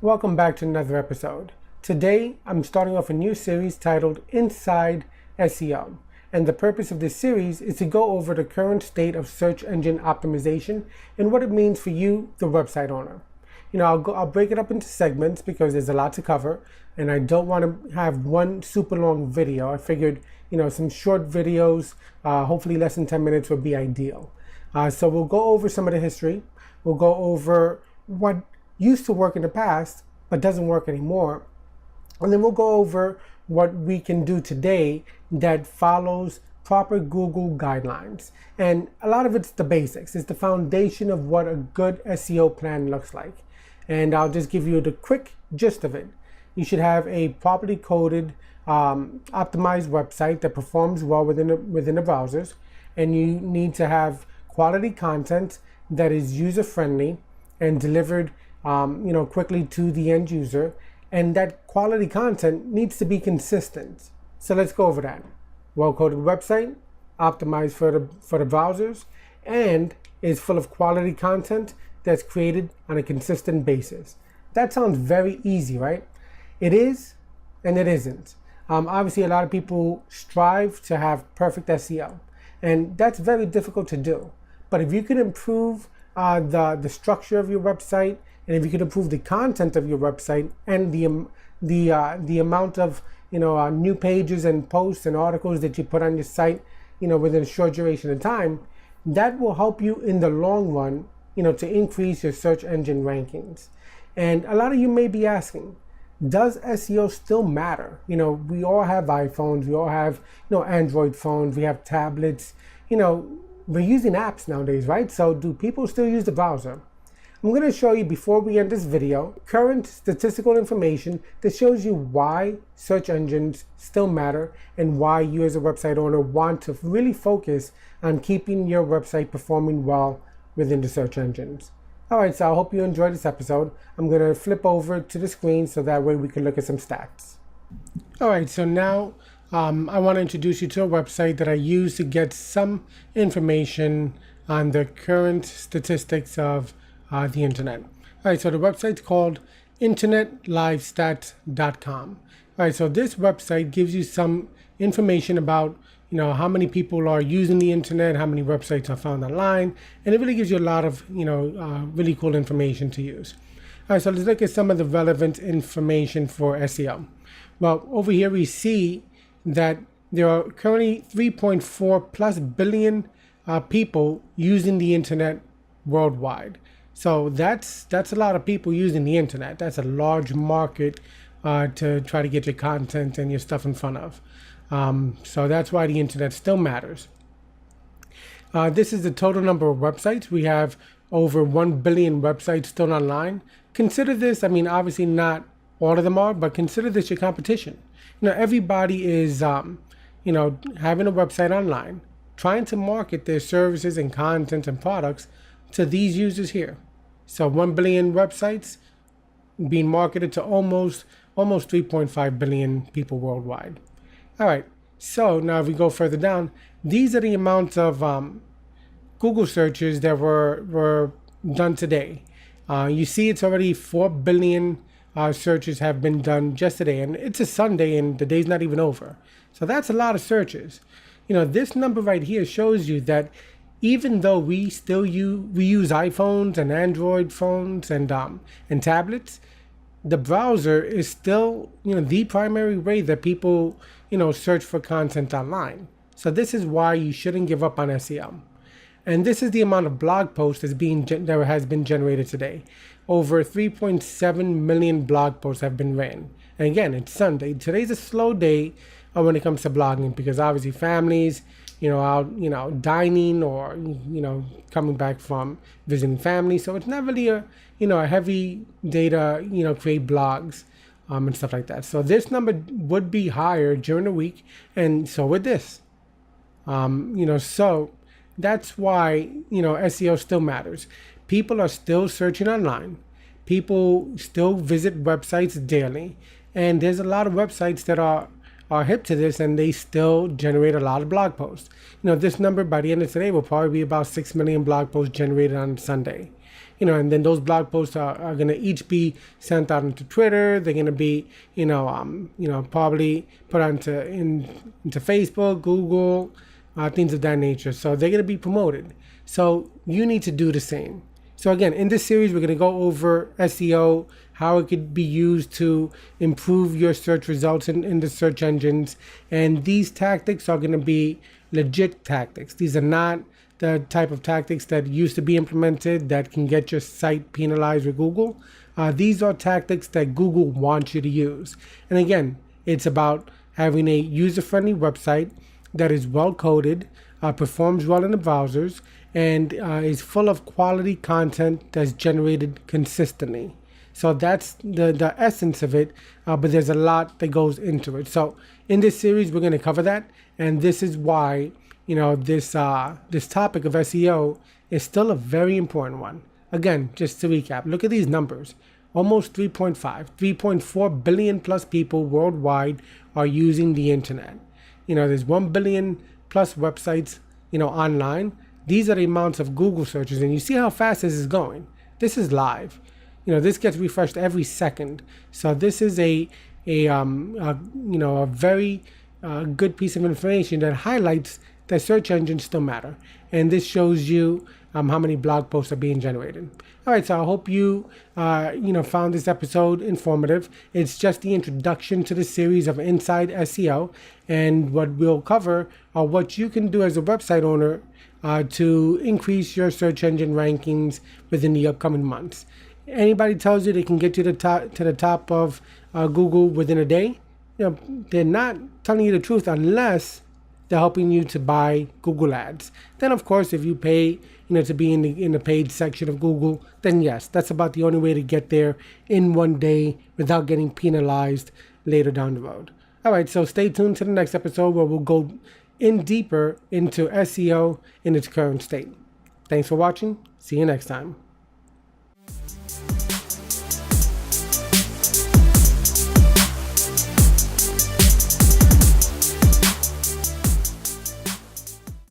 Welcome back to another episode. Today, I'm starting off a new series titled Inside SEO. And the purpose of this series is to go over the current state of search engine optimization and what it means for you, the website owner. I'll break it up into segments because there's a lot to cover and I don't want to have one super long video. I figured, some short videos, hopefully less than 10 minutes would be ideal. So we'll go over some of the history. We'll go over what used to work in the past but doesn't work anymore, and then we'll go over what we can do today that follows proper Google guidelines. And a lot of it's the basics. It's the foundation of what a good SEO plan looks like. And I'll just give you the quick gist of it. You should have a properly coded, optimized website that performs well within the browsers, and you need to have quality content that is user-friendly and delivered quickly to the end user, and that quality content needs to be consistent. So let's go over that. Well-coded website, optimized for the browsers, and is full of quality content that's created on a consistent basis. That sounds very easy, right? It is, and it isn't. Obviously, a lot of people strive to have perfect SEO, and that's very difficult to do. But if you can improve the structure of your website, and if you can improve the content of your website and the amount of new pages and posts and articles that you put on your site, within a short duration of time, that will help you in the long run, to increase your search engine rankings. And a lot of you may be asking, does SEO still matter? We all have iPhones, we all have Android phones, we have tablets. We're using apps nowadays, right? So do people still use the browser? I'm going to show you, before we end this video, current statistical information that shows you why search engines still matter and why you as a website owner want to really focus on keeping your website performing well within the search engines. All right, so I hope you enjoyed this episode. I'm going to flip over to the screen so that way we can look at some stats. All right, so now I want to introduce you to a website that I use to get some information on the current statistics of the internet. All right, so the website's called internetlivestats.com. All right, so this website gives you some information about how many people are using the internet, how many websites are found online, and it really gives you a lot of really cool information to use. All right, so let's look at some of the relevant information for SEO. Well, over here we see that there are currently 3.4 plus billion people using the internet worldwide. So that's a lot of people using the internet. That's a large market to try to get your content and your stuff in front of. So that's why the internet still matters. This is the total number of websites. We have over 1 billion websites still online. Consider this, obviously not all of them are, but consider this your competition. Everybody is, having a website online, trying to market their services and content and products to these users here. So 1 billion websites being marketed to almost 3.5 billion people worldwide. All right, so now if we go further down, these are the amounts of Google searches that were done today. You see it's already 4 billion searches have been done just today, and it's a Sunday and the day's not even over. So that's a lot of searches. This number right here shows you that even though we use iPhones and Android phones and tablets, the browser is still the primary way that people search for content online. So this is why you shouldn't give up on SEO. And this is the amount of blog posts that has been generated today. Over 3.7 million blog posts have been written. And again, it's Sunday. Today's a slow day when it comes to blogging because obviously families, out, dining or, coming back from visiting family. So it's not really a heavy day to, create blogs and stuff like that. So this number would be higher during the week, and so would this. So that's why, SEO still matters. People are still searching online. People still visit websites daily. And there's a lot of websites that are are hip to this and they still generate a lot of blog posts. This number by the end of today will probably be about 6 million blog posts generated on Sunday. And then those blog posts are going to each be sent out into Twitter. They're going to be, probably put into Facebook, Google, things of that nature. So they're going to be promoted. So you need to do the same. So again, in this series, we're going to go over SEO, how it could be used to improve your search results in the search engines. And these tactics are going to be legit tactics. These are not the type of tactics that used to be implemented that can get your site penalized with Google. These are tactics that Google wants you to use. And again, it's about having a user-friendly website that is well-coded, performs well in the browsers, and is full of quality content that's generated consistently. So that's the essence of it, but there's a lot that goes into it. So in this series, we're going to cover that, and this is why this topic of SEO is still a very important one. Again, just to recap, look at these numbers. Almost 3.4 billion plus people worldwide are using the internet. There's 1 billion plus websites, online. These are the amounts of Google searches, and you see how fast this is going. This is live. This gets refreshed every second. So this is a very good piece of information that highlights that search engines still matter. And this shows you how many blog posts are being generated. All right, so I hope you found this episode informative. It's just the introduction to the series of Inside SEO, and what we'll cover are what you can do as a website owner to increase your search engine rankings within the upcoming months. Anybody tells you they can get you to the top of Google within a day, they're not telling you the truth unless they're helping you to buy Google ads. Then, of course, if you pay, to be in the paid section of Google, then yes, that's about the only way to get there in one day without getting penalized later down the road. All right, so stay tuned to the next episode where we'll go in deeper into SEO in its current state. Thanks for watching. See you next time.